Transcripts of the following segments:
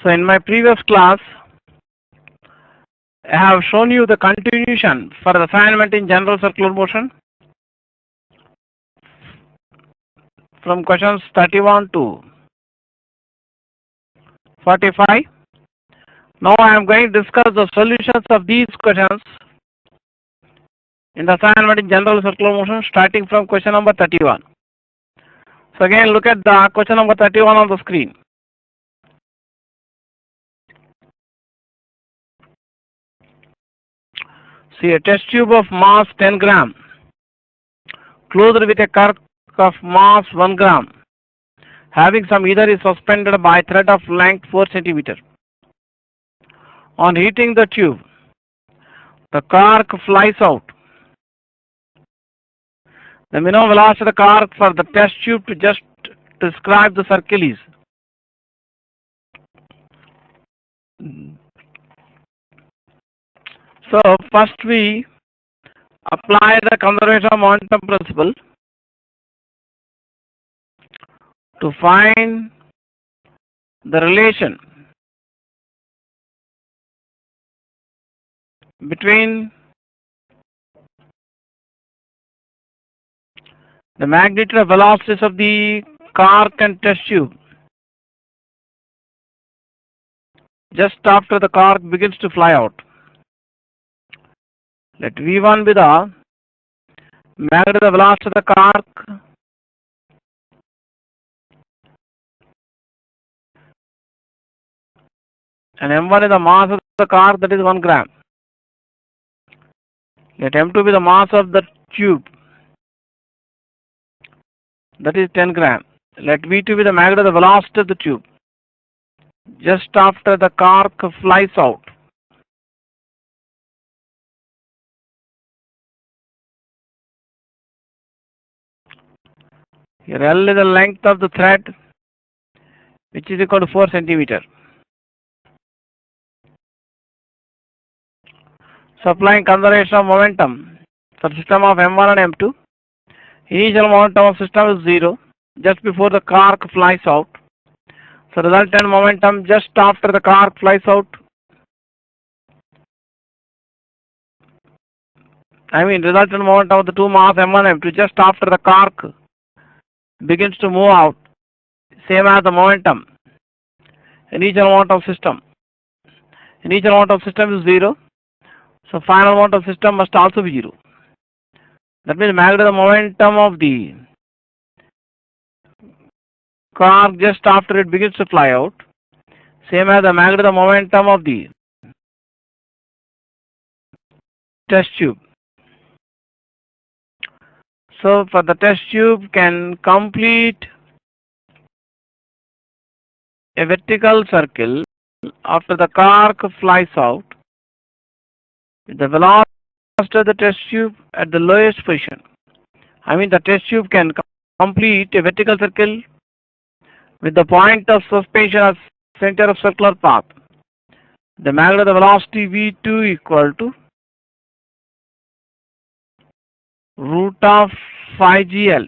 So in my previous class, I have shown you the continuation for the assignment in general circular motion from questions 31 to 45. Now I am going to discuss the solutions of these questions in the assignment in general circular motion starting from question number 31. So again, look at the question number 31 on the screen. See, a test tube of mass 10 gram closed with a cork of mass 1 gram having some ether is suspended by thread of length 4 centimeter. On heating the tube, the cork flies out. The minimum velocity of the cork for the test tube to just describe the circle is. So first we apply the conservation of momentum principle to find the relation between the magnitude of velocities of the cork and test tube just after the cork begins to fly out. Let V1 be the magnitude of the velocity of the cork and M1 is the mass of the cork, that is 1 gram. Let M2 be the mass of the tube, that is 10 gram. Let V2 be the magnitude of the velocity of the tube just after the cork flies out. Here L is the length of the thread, which is equal to 4 centimeter. So applying conservation of momentum for system of M1 and M2, initial momentum of system is 0 just before the cork flies out. So resultant momentum just after the cork flies out, resultant momentum of the two mass M1 and M2 just after the cork begins to move out, same as the momentum, initial momentum of system. Initial momentum of system is 0, so final momentum of system must also be 0. That means magnitude of the momentum of the cork just after it begins to fly out, same as the magnitude of the momentum of the test tube. So for the test tube can complete a vertical circle after the cork flies out with the velocity of the test tube at the lowest position. The test tube can complete a vertical circle with the point of suspension as center of circular path. The magnitude of the velocity V2 equal to root of phi GL.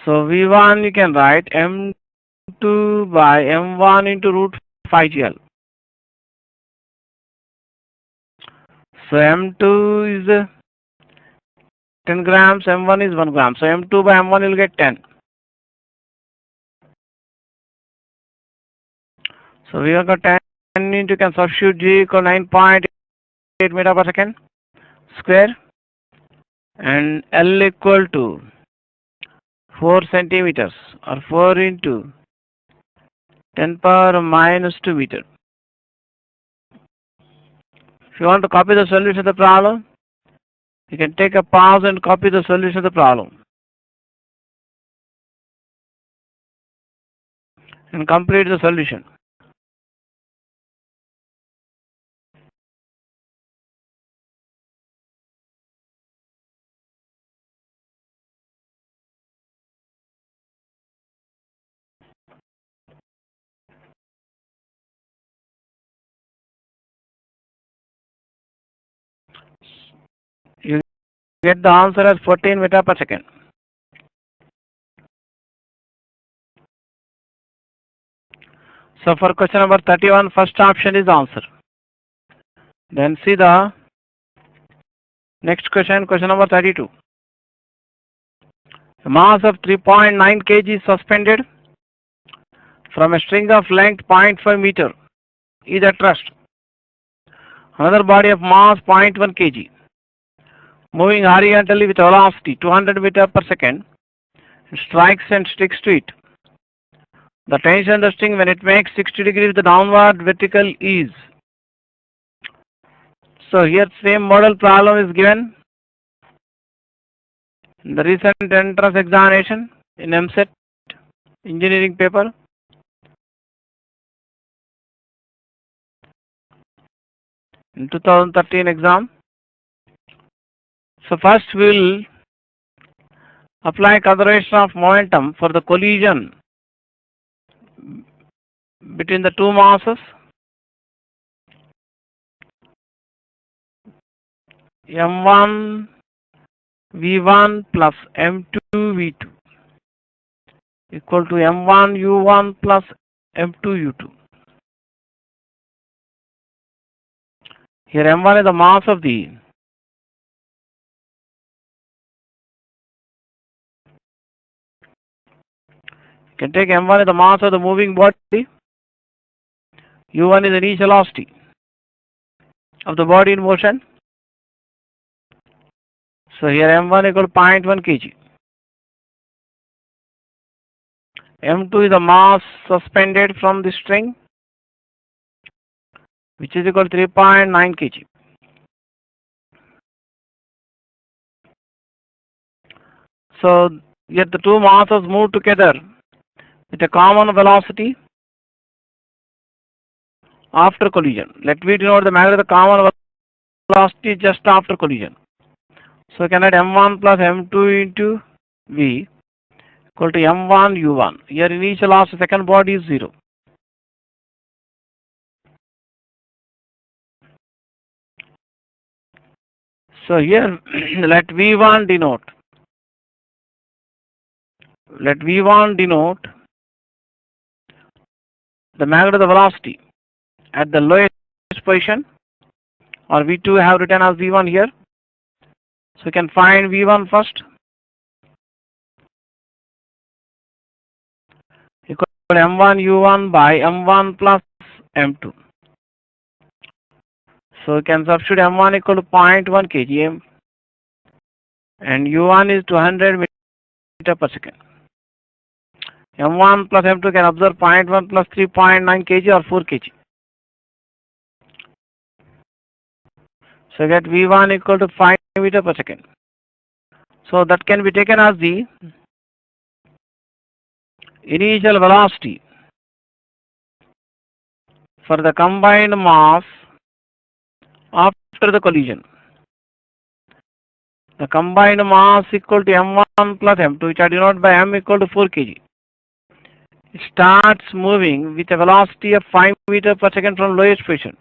So V1 you can write M2 by M1 into root phi GL. So M2 is 10 grams, M1 is 1 gram. So M2 by M1 will get 10. So we have got 10 into, can substitute G equal 9.8 meter per second square and L equal to 4 centimeters or 4 into 10 power minus 2 meter. If you want to copy the solution of the problem, you can take a pause and copy the solution of the problem and complete the solution. You get the answer as 14 meter per second. So for question number 31, first option is answer. Then see the next question, question number 32. A mass of 3.9 kg is suspended from a string of length 0.5 meter is at rest. Another body of mass 0.1 kg moving horizontally with velocity 200 meter per second strikes and sticks to it. The tension of the string when it makes 60 degrees the downward vertical is. So here same model problem is given in the recent entrance examination in MSET engineering paper. In 2013 exam. So first we will apply conservation of momentum for the collision between the two masses. M1 V1 plus M2 V2 equal to M1 U1 plus M2 U2. Here M1 is the mass of the you can take M1 is the mass of the moving body, U1 is the initial velocity of the body in motion. So here M1 equal to 0.1 kg. M2 is the mass suspended from the string, which is equal to 3.9 kg. So yet the two masses move together with a common velocity after collision. Let V denote the magnitude of the common velocity just after collision. So we can write M1 plus M2 into V equal to M1 U1. Here initial velocity second body is 0. So here let V1 denote the magnitude of the velocity at the lowest position, or V2 have written as V1 here. So we can find V1 first equal to M1 U1 by M1 plus M2. So we can substitute M1 equal to 0.1 kg and U1 is 200 meter per second. M1 plus M2 can observe 0.1 plus 3.9 kg or 4 kg. So get V1 equal to 5 meter per second. So that can be taken as the initial velocity for the combined mass after the collision. The combined mass equal to M1 plus M2, which are denoted by M equal to 4 kg. It starts moving with a velocity of 5 meter per second from lowest position.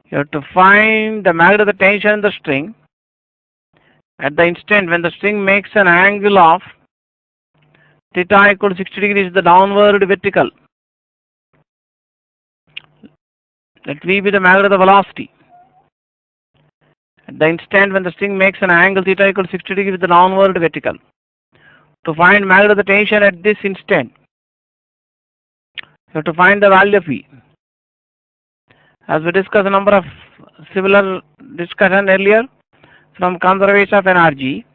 You have to find the magnitude of the tension in the string at the instant when the string makes an angle of theta equal to 60 degrees, the downward vertical. Let V be the magnitude of the velocity at the instant when the string makes an angle theta equal to 60 degrees with the downward vertical. To find magnitude of the tension at this instant, you have to find the value of V. As we discussed a number of similar discussion earlier, from conservation of energy,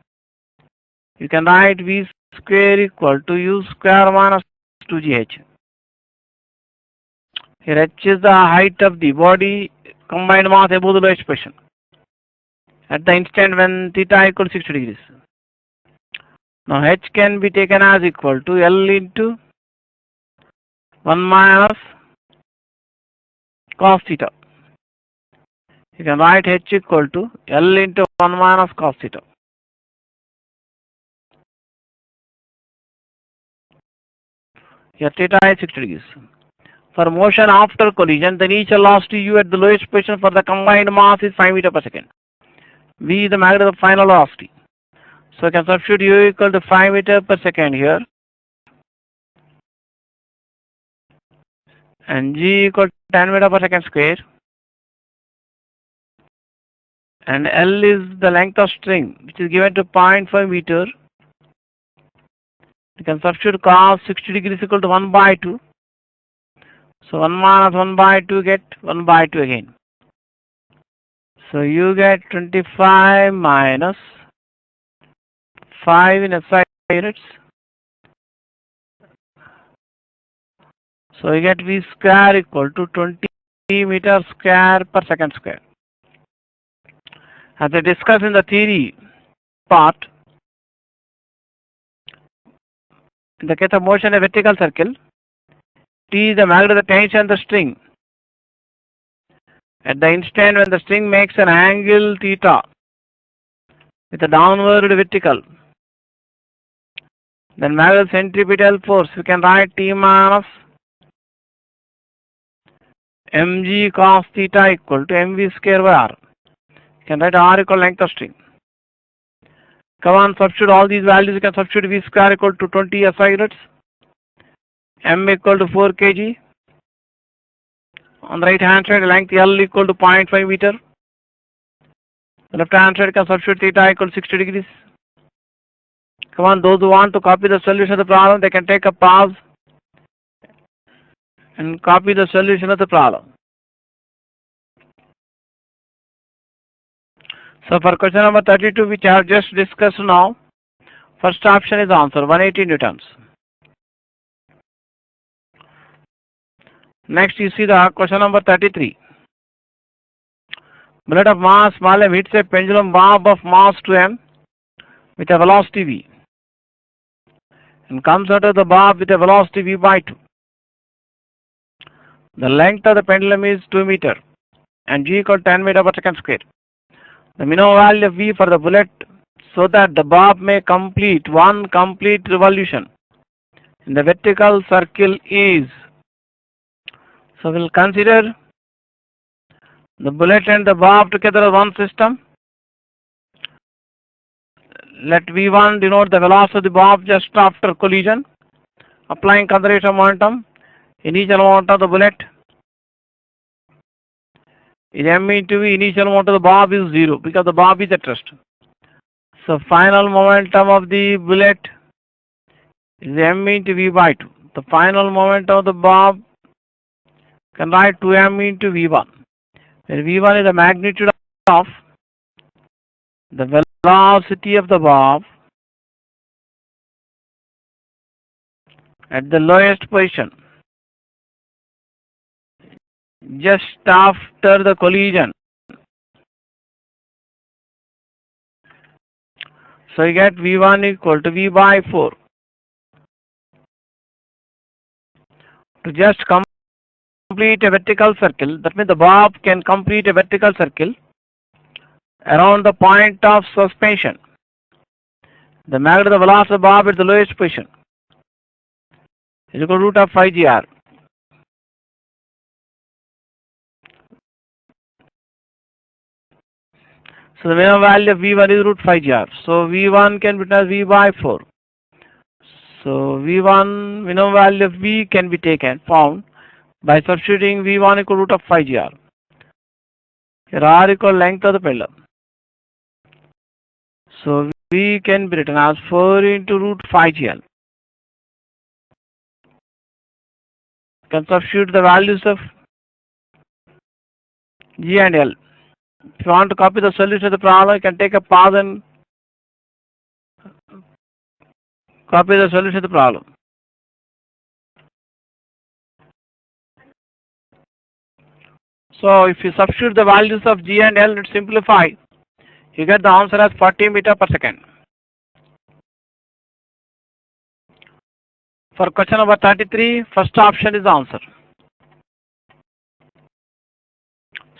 you can write V square equal to U square minus 2GH. Here H is the height of the body combined mass above the lowest position at the instant when theta equal to 60 degrees. Now H can be taken as equal to L into 1 minus cos theta. You can write H equal to L into 1 minus cos theta. Here theta is 60 degrees. For motion after collision, the initial velocity U at the lowest position for the combined mass is 5 meter per second. V is the magnitude of final velocity. So I can substitute u equal to 5 meter per second here, and g equal to 10 meter per second square, and L is the length of string, which is given to 0.5 meter. You can substitute cos 60 degrees equal to 1 by 2. So 1 minus 1 by 2 get 1 by 2 again. So you get 25 minus 5 in SI units. So you get V square equal to 20 meter square per second square. As I discussed in the theory part, in the case of motion a vertical circle, T is the magnitude of the tension of the string at the instant when the string makes an angle theta with a downward vertical. Then magnitude centripetal force, we can write T minus mg cos theta equal to mv square by r. You can write r equal length of string. Come on, substitute all these values. You can substitute v square equal to 20 SI units, m equal to 4 kg. On the right hand side, length L equal to 0.5 meter. The left hand side can substitute theta equal to 60 degrees. Come on, those who want to copy the solution of the problem, they can take a pause and copy the solution of the problem. So for question number 32, which I have just discussed now, first option is answer 180 newtons. Next you see the question number 33. Bullet of mass small m hits a pendulum bob of mass 2m with a velocity v and comes out of the bob with a velocity v by 2. The length of the pendulum is 2 meter and g equal to 10 meter per second square. The minimum value of v for the bullet so that the bob may complete one complete revolution in the vertical circle is. So we'll consider the bullet and the bob together as one system. Let v1 denote the velocity of the bob just after collision, applying conservation momentum. Initial momentum of the bullet is m into v. Initial momentum of the bob is 0 because the bob is at rest. So final momentum of the bullet is m into v by 2. The final momentum of the bob can write 2m into v1. Where v1 is the magnitude of the velocity of the bob at the lowest position just after the collision. So you get v1 equal to v by 4. To just complete a vertical circle, that means the bob can complete a vertical circle around the point of suspension. The magnitude of the velocity of the bob at the lowest position is equal to root of 5 gr. So the minimum value of v1 is root 5 gr. So v1 can be written as v by 4. So v1 minimum value of v can be found by substituting v1 equal to root of 5 gr. Here r equal length of the pendulum. So v can be written as 4 into root 5 gl. You can substitute the values of g and l. If you want to copy the solution of the problem, you can take a pause and copy the solution of the problem. So if you substitute the values of g and l and simplify, you get the answer as 40 meter per second. For question number 33, first option is the answer.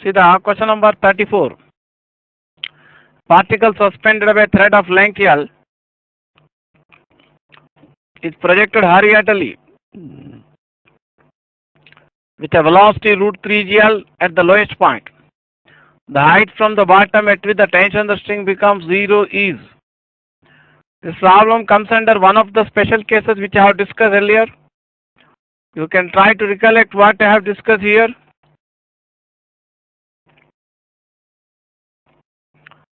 See the question number 34. Particle suspended by a thread of length L is projected horizontally with a velocity root 3 gl at the lowest point. The height from the bottom at which the tension of the string becomes 0 is. This problem comes under one of the special cases which I have discussed earlier. You can try to recollect what I have discussed here.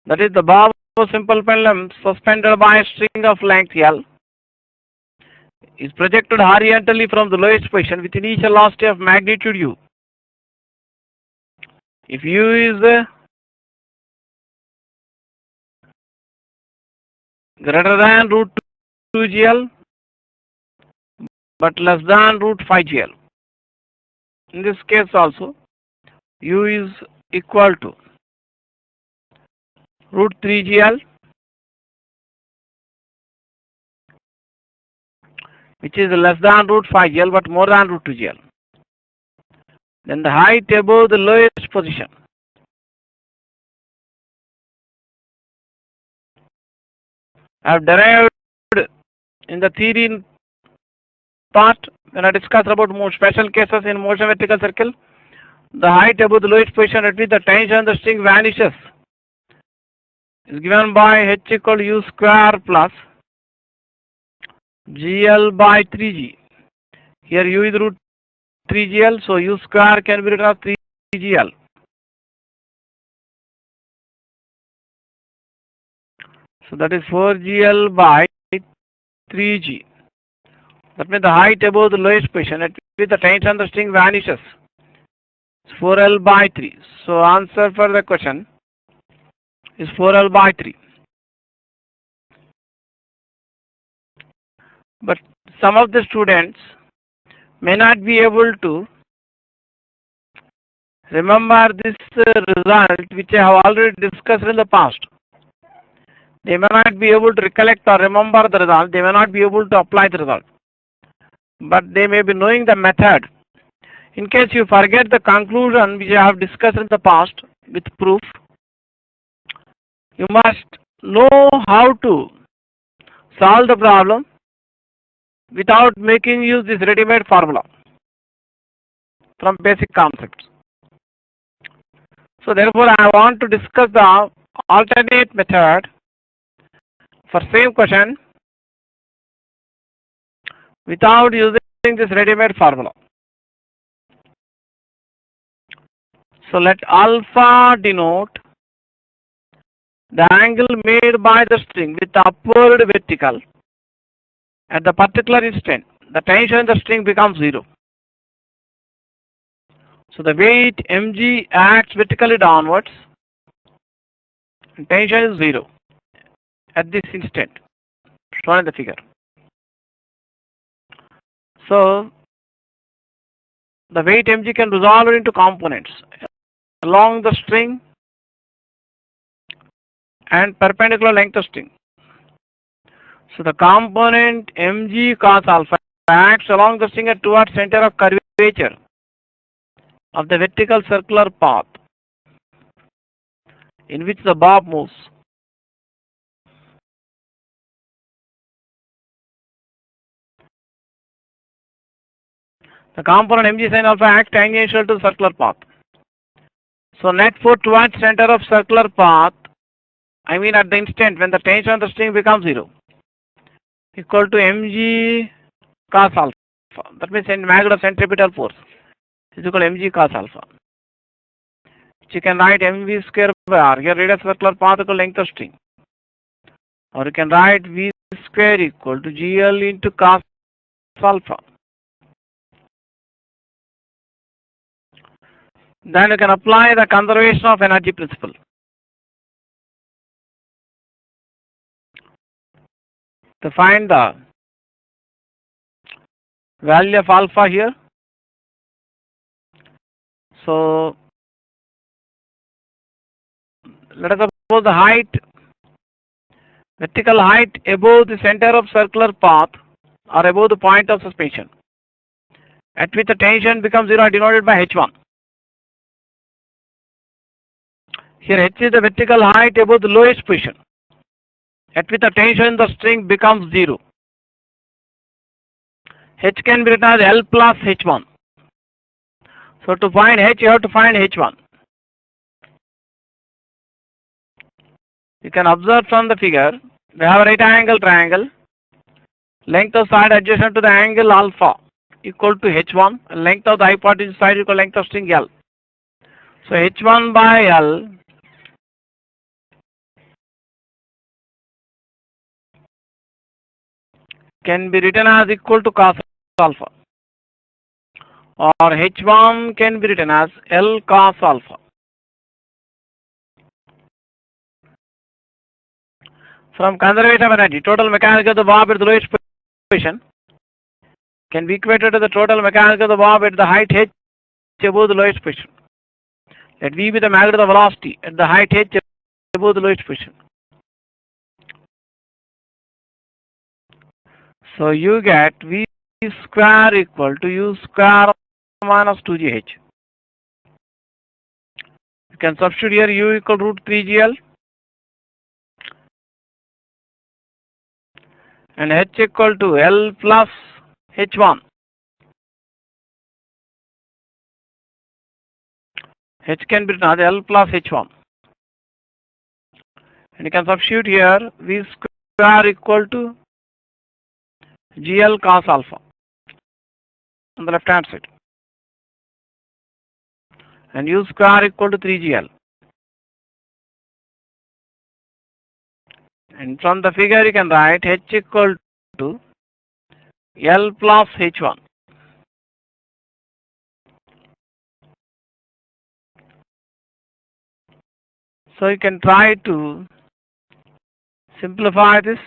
That is, the bob of simple pendulum suspended by a string of length L is projected horizontally from the lowest position with initial velocity of magnitude u. If u is greater than root 2 GL but less than root 5 GL, in this case also u is equal to root 3 GL, which is less than root 5 GL but more than root 2 GL. Then the height above the lowest position I have derived in the theory part when I discussed about more special cases in motion vertical circle. The height above the lowest position at which the tension on the string vanishes is given by h equal to u square plus GL by 3G. Here u is root 3GL, so u square can be written as 3GL. So that is 4GL by 3G. That means the height above the lowest position at which the tension on the string vanishes is 4L by 3. So answer for the question is 4L by 3. But some of the students may not be able to remember this result which I have already discussed in the past. They may not be able to recollect or remember the result. They may not be able to apply the result. But they may be knowing the method. In case you forget the conclusion which I have discussed in the past with proof, you must know how to solve the problem without making use this ready-made formula from basic concepts. So therefore I want to discuss the alternate method for same question without using this ready-made formula. So let alpha denote the angle made by the string with upward vertical. At the particular instant, the tension in the string becomes 0. So the weight mg acts vertically downwards and tension is 0 at this instant, shown in the figure. So the weight mg can resolve into components along the string and perpendicular length of string. So the component mg cos alpha acts along the string towards center of curvature of the vertical circular path in which the bob moves. The component mg sin alpha acts tangential to the circular path. So net force towards center of circular path, I mean at the instant when the tension on the string becomes 0, equal to mg cos alpha. That means in magnitude of centripetal force is equal to mg cos alpha. You can write mv square by r. Here radius circular path equal length of string. Or you can write v square equal to gl into cos alpha. Then you can apply the conservation of energy principle. To find the value of alpha here. So let us suppose the height, vertical height above the center of circular path or above the point of suspension, at which the tension becomes 0 denoted by h1. Here h is the vertical height above the lowest position, at which the tension in the string becomes 0. H can be written as L plus H1. So to find H, you have to find H1. You can observe from the figure we have a right angle triangle. Length of side adjacent to the angle alpha equal to h1, and length of the hypotenuse side equal to length of string L. So h1 by L can be written as equal to cos alpha, or h1 can be written as L cos alpha. From conservation of energy, total mechanical of the bob at the lowest position can be equated to the total mechanical of the bob at the height h above the lowest position. Let V be the magnitude of the velocity at the height h above the lowest position. So you get V square equal to U square minus 2GH. You can substitute here U equal root 3GL and H equal to L plus H1. H can be written as L plus H1. And you can substitute here V square equal to GL cos alpha on the left hand side, and U square equal to 3GL. And from the figure you can write H equal to L plus H1. So you can try to simplify this.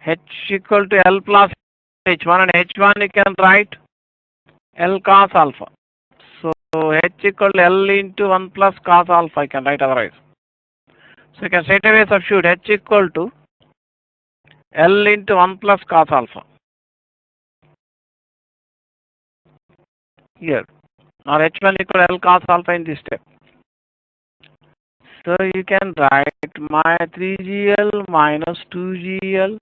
H equal to L plus H1, and H1 you can write L cos alpha. So H equal to L into 1 plus cos alpha I can write otherwise. So you can straight away substitute H equal to L into 1 plus cos alpha here, or H1 equal to L cos alpha in this step. So you can write my 3GL minus 2GL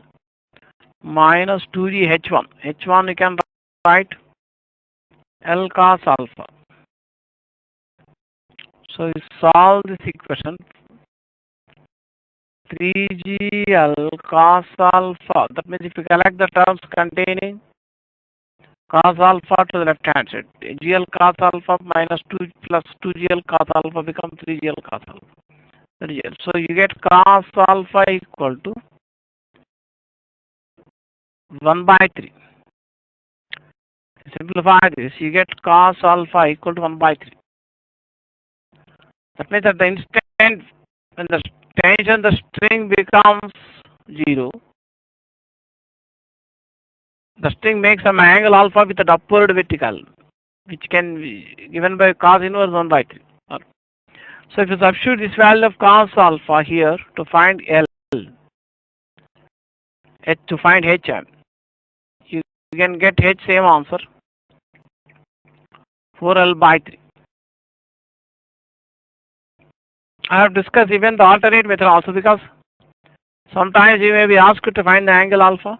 minus 2G H1. H1 you can write L cos alpha. So you solve this equation. 3GL cos alpha. That means if you collect the terms containing cos alpha to the left hand side, GL cos alpha minus 2 plus 2GL cos alpha becomes 3GL cos alpha. So you get cos alpha equal to 1 by 3. Simplify this, you get cos alpha equal to 1 by 3. That means at the instant when the tension the string becomes 0, the string makes some angle alpha with an upward vertical, which can be given by cos inverse 1 by 3. So if you substitute this value of cos alpha here to find L, to find H, you can get H same answer, 4L by 3. I have discussed even the alternate method also, because sometimes you may be asked to find the angle alpha,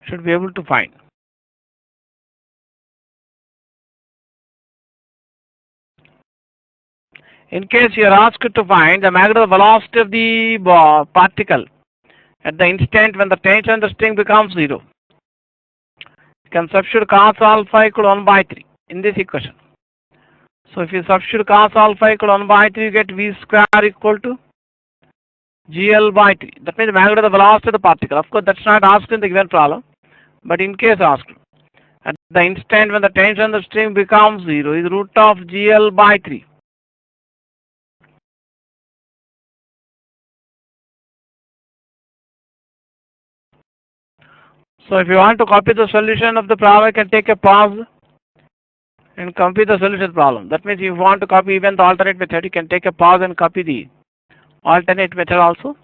should be able to find. In case you are asked to find the magnitude of velocity of the particle at the instant when the tension of the string becomes 0, you can substitute cos alpha equal to 1 by 3 in this equation. So if you substitute cos alpha equal to 1 by 3, you get V square equal to GL by 3. That means the magnitude of the velocity of the particle. Of course, that's not asked in the given problem, but in case asked, at the instant when the tension of the string becomes 0 is root of GL by 3. So if you want to copy the solution of the problem, you can take a pause and copy the solution problem. That means if you want to copy even the alternate method, you can take a pause and copy the alternate method also.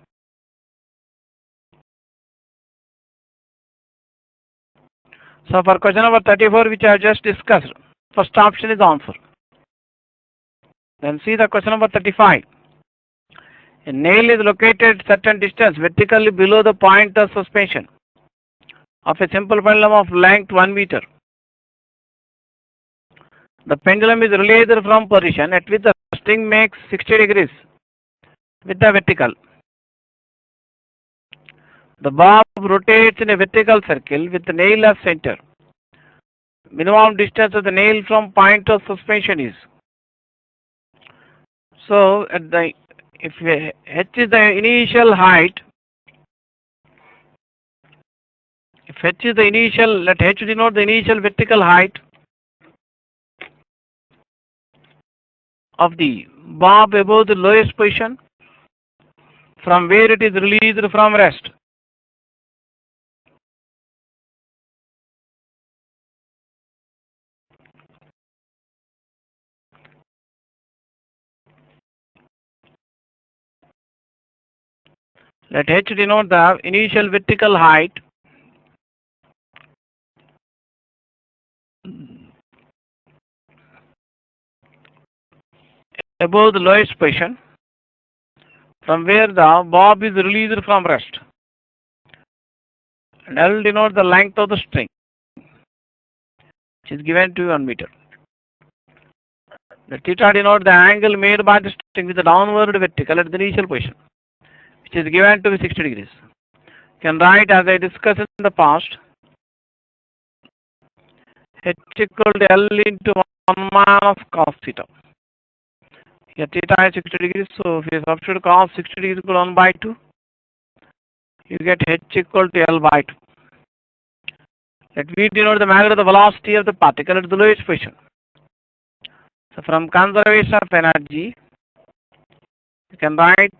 So for question number 34, which I just discussed, first option is answer. Then see the question number 35. A nail is located certain distance vertically below the point of suspension of a simple pendulum of length 1 meter. The pendulum is released from position at which the string makes 60 degrees with the vertical. The bob rotates in a vertical circle with the nail as center. Minimum distance of the nail from point of suspension is. So if h is the initial height, if h is the initial, let h denote the initial vertical height of the bob above the lowest position from where it is released from rest. Let h denote the initial vertical height above the lowest position from where the bob is released from rest. And L denote the length of the string, which is given to 1 meter. The theta denote the angle made by the string with the downward vertical at the initial position, which is given to be 60 degrees. You can write, as I discussed in the past, h equal to L into 1 minus cos theta. Here theta is 60 degrees, so if you substitute cos 60 degrees equal to 1 by 2, you get h equal to L by 2. Let V denote the magnitude of the velocity of the particle at the lowest position. So from conservation of energy, you can write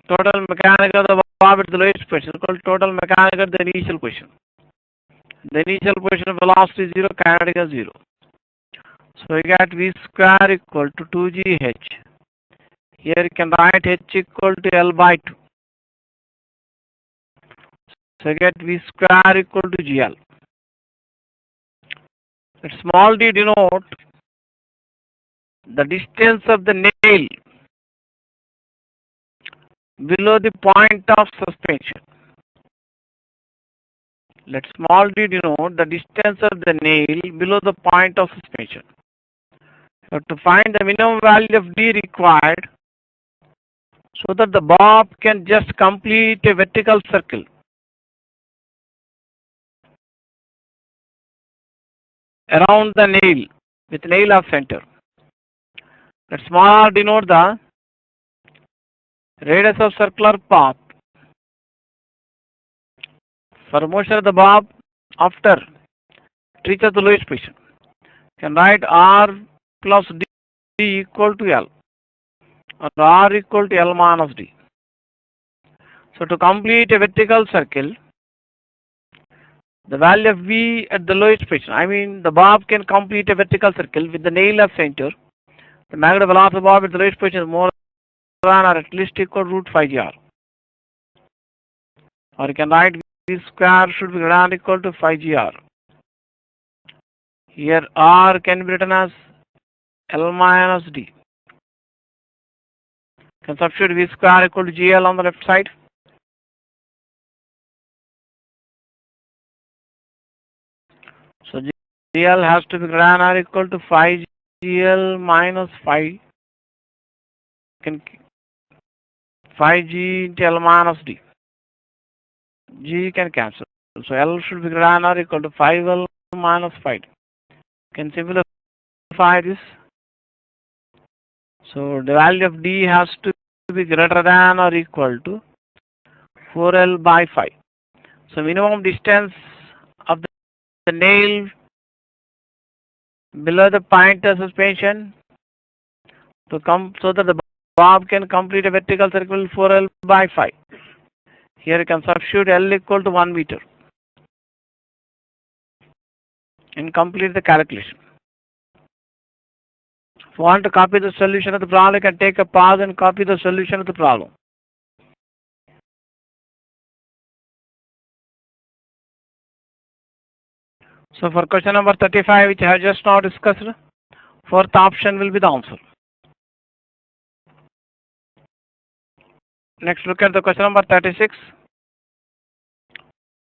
total mechanical of the bob at the lowest position equal to total mechanical at the initial position. The initial position of velocity is 0, kinetic is 0. So you get V square equal to 2gh. Here you can write h equal to L by 2. So you get V square equal to GL. Let small d denote the distance of the nail below the point of suspension. Let small d denote the distance of the nail below the point of suspension. So to find the minimum value of d required so that the bob can just complete a vertical circle around the nail with nail of center. Let small r denote the radius of circular path for motion of the bob after it reaches the lowest position. You can write r plus d equal to L, or r equal to L minus d. So to complete a vertical circle, the value of V at the lowest position, I mean the bob can complete a vertical circle with the nail of center. The magnetic velocity of the bob at the lowest position is more than or at least equal to root 5gr. Or you can write V square should be greater than or equal to 5gr. Here r can be written as L minus d. You can substitute V square equal to GL on the left side. So GL has to be greater than or equal to 5GL minus 5. Can 5G into L minus D. G can cancel. So L should be greater than or equal to 5L minus 5. Can simplify this. So the value of D has to be greater than or equal to 4L by 5. So minimum distance of the nail below the point of suspension to come so that the bob can complete a vertical circle 4L by 5. Here you can substitute L equal to 1 meter and complete the calculation. If you want to copy the solution of the problem, you can take a pause and copy the solution of the problem. So for question number 35, which I have just now discussed, fourth option will be the answer. Next, look at the question number 36.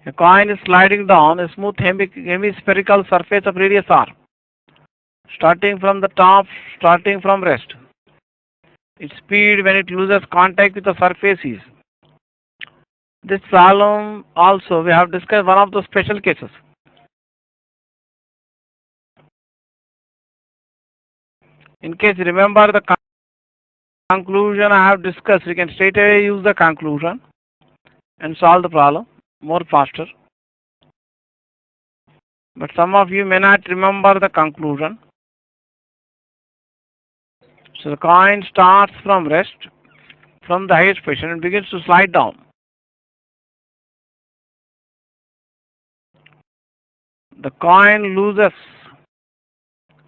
A coin is sliding down a smooth hemispherical surface of radius r. starting from the top, starting from rest. Its speed when it loses contact with the surface is. This problem also we have discussed one of the special cases. In case you remember the conclusion I have discussed, we can straight away use the conclusion and solve the problem more faster. But some of you may not remember the conclusion. So the coin starts from rest, from the highest position, and begins to slide down. The coin loses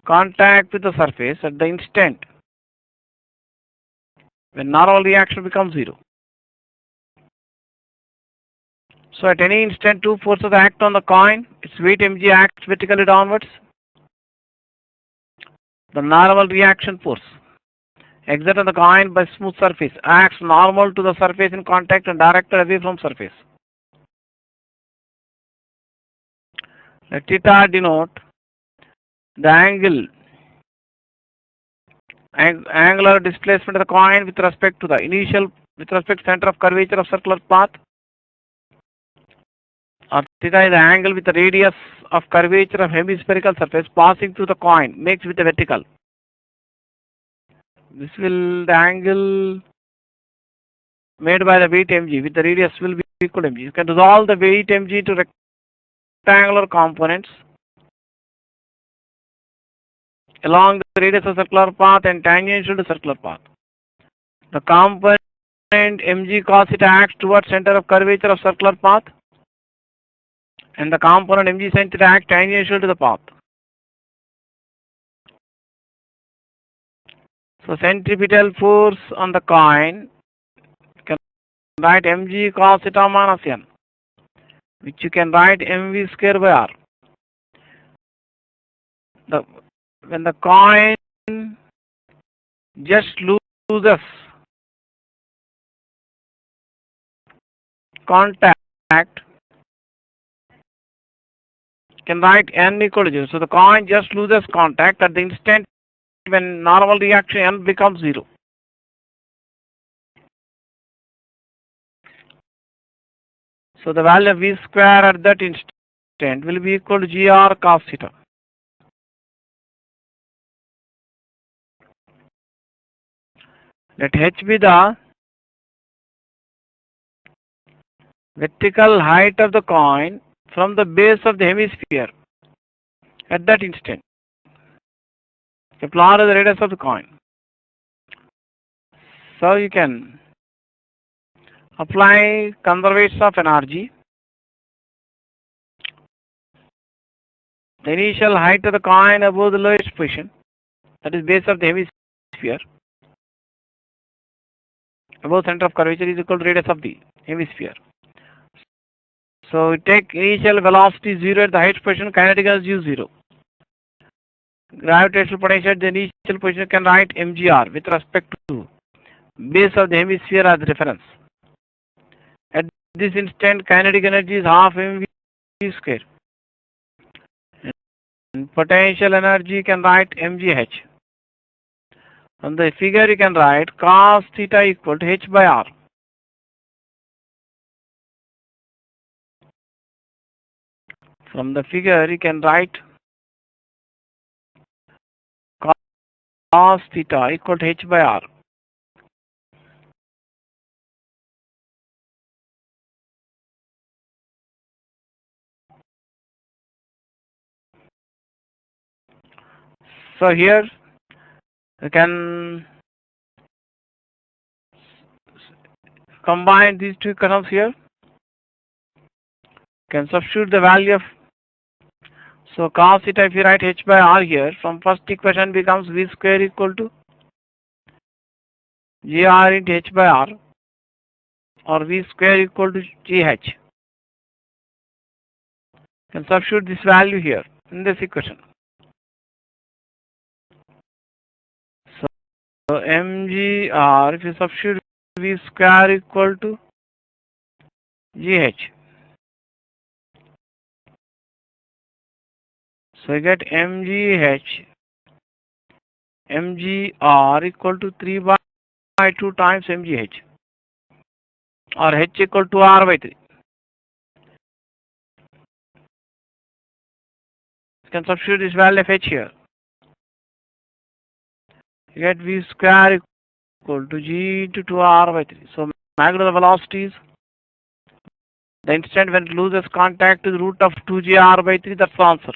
contact with the surface at the instant when normal reaction becomes zero. So at any instant, two forces act on the coin. Its weight mg acts vertically downwards. The normal reaction force exerted on the coin by smooth surface acts normal to the surface in contact and directed away from surface. Let theta denote the angular displacement of the coin with respect to center of curvature of circular path. Or theta is the angle with the radius of curvature of hemispherical surface passing through the coin makes with the vertical. This will the angle made by the weight mg with the radius will be equal to mg. You can resolve the weight mg to rectangular components along the radius of circular path and tangential to circular path. The component mg cos theta acts towards center of curvature of circular path, and the component mg sin theta acts tangential to the path. So centripetal force on the coin, you can write mg cos theta minus n, which you can write mv square by r. When the coin just loses contact, you can write n equal to 0. So the coin just loses contact at the instant when normal reaction n becomes 0. So the value of v square at that instant will be equal to gr cos theta. Let h be the vertical height of the coin from the base of the hemisphere at that instant. Capital R is the radius of the coin. So you can apply conservation of energy. The initial height of the coin above the lowest position, that is base of the hemisphere, above center of curvature is equal to radius of the hemisphere. So we take initial velocity 0 at the highest position, kinetic energy is 0. Gravitational potential at the initial position can write mgr with respect to base of the hemisphere as reference. At this instant, kinetic energy is half mv square. And potential energy can write mgh. On the figure you can write cos theta equal to h by r. From the figure you can write cos theta equal to h by r. So here you can combine these two equations here. You can substitute the value of, so cos theta, if you write h by r here, from first equation becomes v square equal to gr into h by r, or v square equal to gh. You can substitute this value here in this equation. So mgr, if you substitute v square equal to gh, so you get mgh mgr equal to 3 by 2 times mgh, or h equal to r by 3. You can substitute this value of h here. You get v square equal to g into 2r by 3. So magnitude of the velocity is the instant when it loses contact to the root of 2gr by 3. That's the answer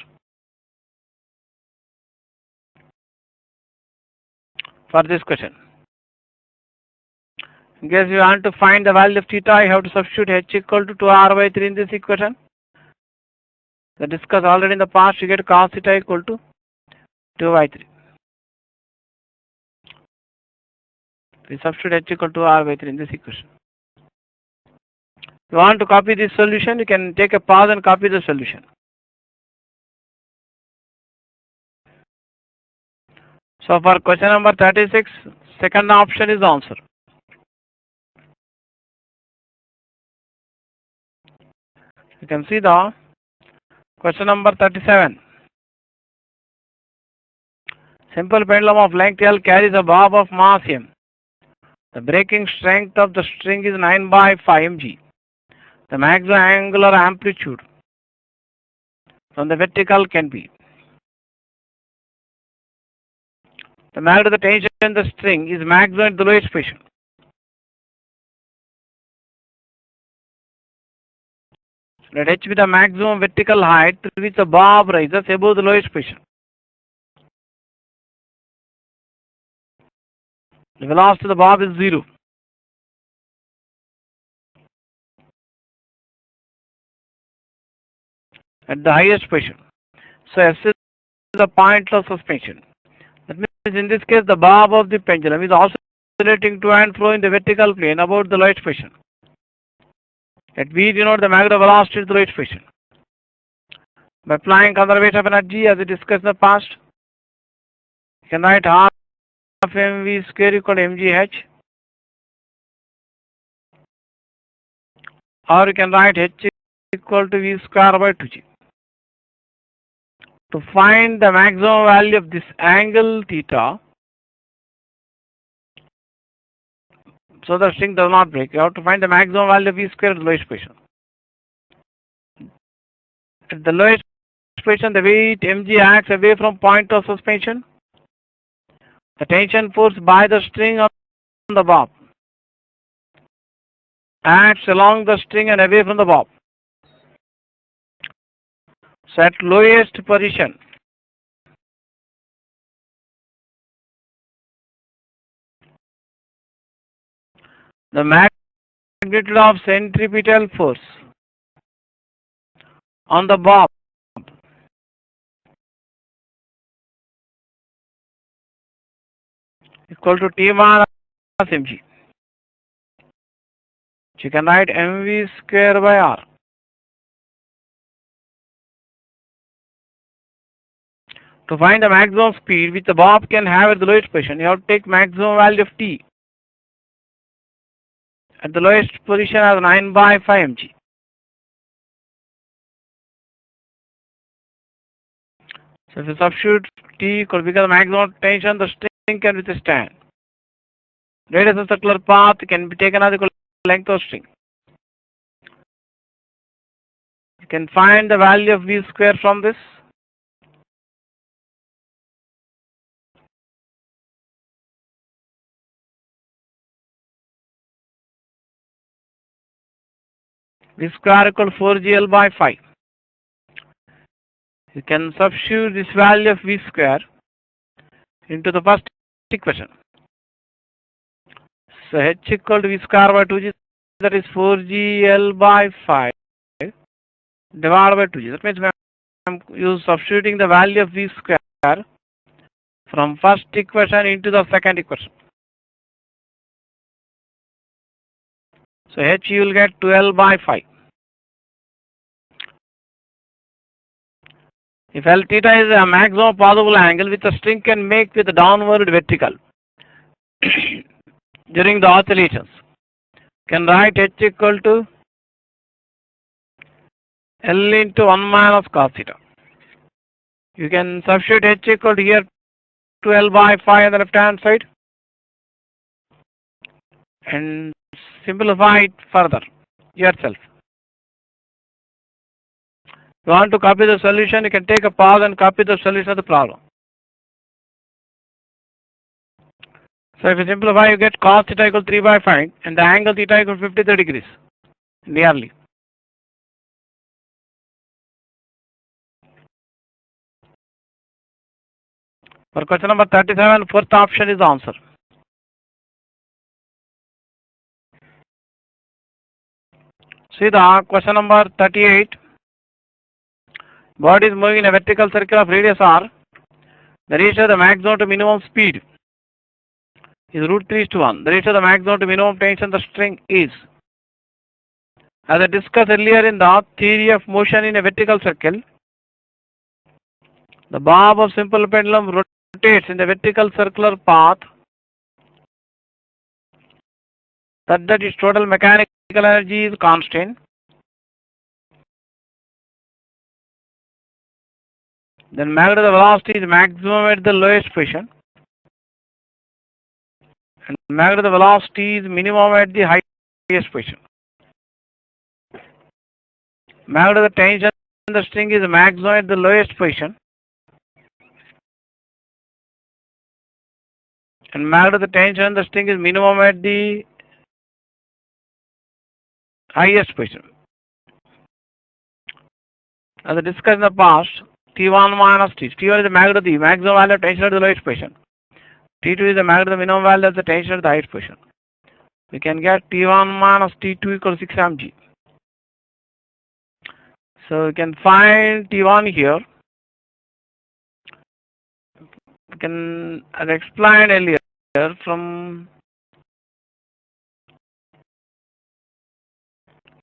for this question. In case you want to find the value of theta, you have to substitute h equal to 2r by 3 in this equation. We discussed already in the past, you get cos theta equal to 2 by 3. We substitute h equal to r by 3 in this equation. If you want to copy this solution, you can take a pause and copy the solution. So for question number 36, second option is the answer. You can see the question number 37. Simple pendulum of length L carries a bob of mass m. The breaking strength of the string is 9 by 5 mg. The maximum angular amplitude from the vertical can be. The magnitude of the tension in the string is maximum at the lowest position. Let h be the maximum vertical height to which the bob rises above the lowest position. The velocity of the bob is 0. At the highest position. So S is the point of suspension. That means in this case the bob of the pendulum is oscillating to and fro in the vertical plane about the lowest position. Let V denote the magnitude of velocity to the lowest position. By applying conservation of energy as we discussed in the past, you can write half mv square equal to mgh, or you can write h equal to v square by 2g. To find the maximum value of this angle theta, so the string does not break, you have to find the maximum value of v square at the lowest position. At the lowest position, the weight mg acts away from point of suspension. The tension force by the string on the bob acts along the string and away from the bob. So at lowest position, the magnitude of centripetal force on the bob equal to T minus mg. You can write mv square by r. To find the maximum speed which the bob can have at the lowest position, you have to take maximum value of t at the lowest position as 9 by 5 mg. So if you substitute t equal, because the maximum tension the string can withstand. Radius of circular path can be taken as equal to length of string. You can find the value of v square from this. V square equal to 4gl by 5. You can substitute this value of v square into the first equation. So h equal to v square by 2g, that is 4gl by 5 divided by 2g. That means I am substituting the value of v square from first equation into the second equation. So h you will get 12 by 5. If L theta is a maximum possible angle which the string can make with the downward vertical during the oscillations, can write h equal to L into 1 minus cos theta. You can substitute h equal to here 12 by 5 on the left hand side and simplify it further yourself. If you want to copy the solution, you can take a pause and copy the solution of the problem. So if you simplify, you get cos theta equal 3 by 5 and the angle theta equal 53 degrees nearly. For question number 37, fourth option is the answer. See the question number 38. Body is moving in a vertical circle of radius r. The ratio of the maximum to minimum speed is √3:1. The ratio of the maximum to minimum tension of the string is. As I discussed earlier in the theory of motion in a vertical circle, the bob of simple pendulum rotates in the vertical circular path such that its total mechanical energy is constant. Then magnitude of the velocity is maximum at the lowest position and magnitude of the velocity is minimum at the highest position. Magnitude of the tension in the string is maximum at the lowest position and magnitude of the tension in the string is minimum at the highest position. As I discussed in the past, T1 minus T. T1 is the magnitude of the maximum value of tension at the lowest position. T2 is the magnitude of the minimum value of the tension at the highest position. We can get T1 minus T2 equals 6 mg. So we can find T1 here. We can, as I explained earlier, from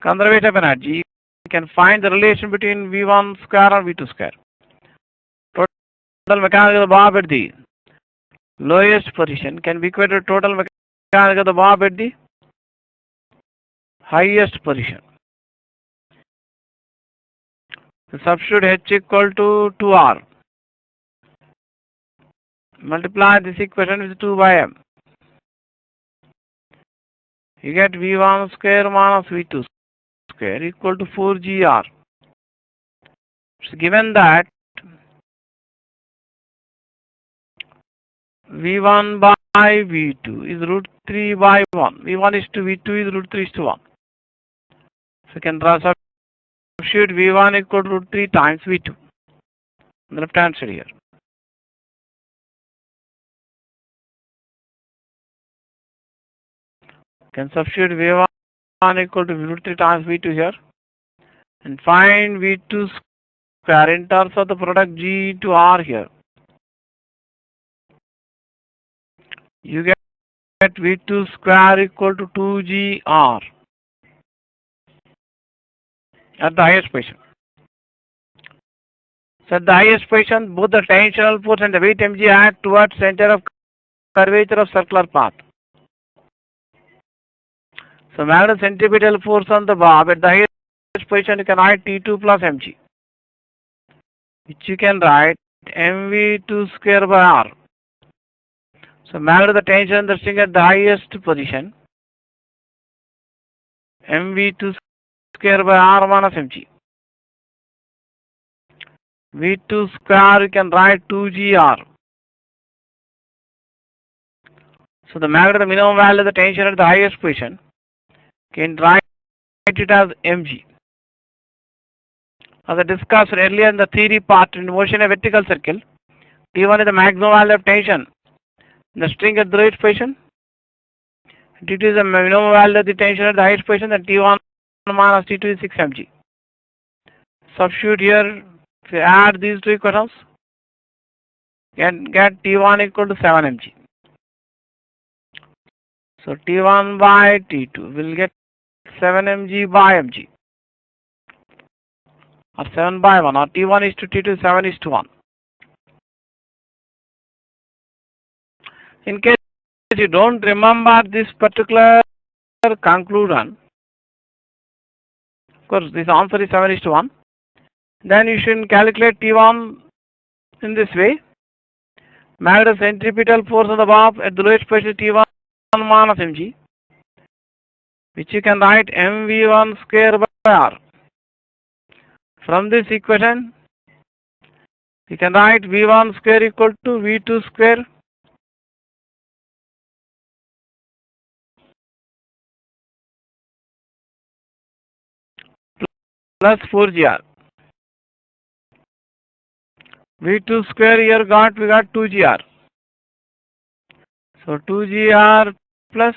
conservation of energy, we can find the relation between V1 square and V2 square. Total mechanical of the bob at the lowest position can be equated to total mechanical of the bob at the highest position. So substitute H equal to 2R. Multiply this equation with 2 by M. You get V1 square minus V2 square equal to 4GR. So given that V1 by V2 is √3 by 1. V1 is to V2 is √3:1. So you can draw substitute V1 equal to √3 times V2. On the left hand side here. Can substitute V1 equal to √3 times V2 here and find V2 square in terms of the product G to R here. You get V2 square equal to 2GR at the highest position. So at the highest position, both the tensional force and the weight mg act towards center of curvature of circular path. So magnitude centripetal force on the bob at the highest position, you can write T2 plus mg, which you can write mv2 square by r. So magnitude of the tension in the string at the highest position, mv2 square by r minus mg. V2 square you can write 2GR. So the magnitude of the minimum value of the tension at the highest position, can write it as mg. As I discussed earlier in the theory part, in motion in a vertical circle, T1 is the maximum value of tension in the string at the lowest position. T2 is the minimum value of the tension at the highest position, and T1 minus T2 is 6 mg. Substitute here, if you add these two equations, you can get T1 equal to 7 mg. So T1 by T2 will get 7 mg by mg, or 7 by 1, or T1 is to T2, 7 is to 1. In case you don't remember this particular conclusion, of course this answer is 7 is to 1, then you should calculate T1 in this way. Magnet's centripetal force on the bob at the lowest position T1 minus mg, which you can write mv1 square by r. From this equation, you can write v1 square equal to v2 square plus 4gr. v2 square here we got 2gr. So 2gr plus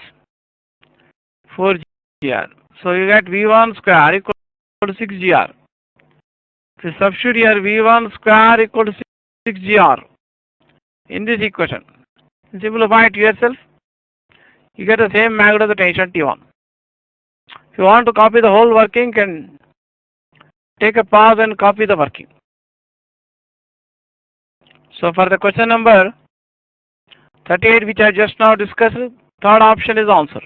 4gr. So you get v1 square equal to 6gr. So substitute here v1 square equal to 6gr in this equation. Simplify it yourself. You get the same magnitude of the tension T1. If you want to copy the whole working, can take a pause and copy the working. So for the question number 38, which I just now discussed, third option is answer.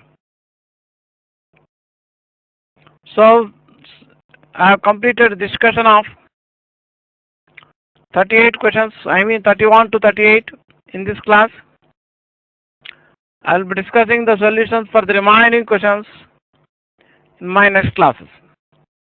So I have completed discussion of 38 questions, 31 to 38 in this class. I will be discussing the solutions for the remaining questions in my next classes.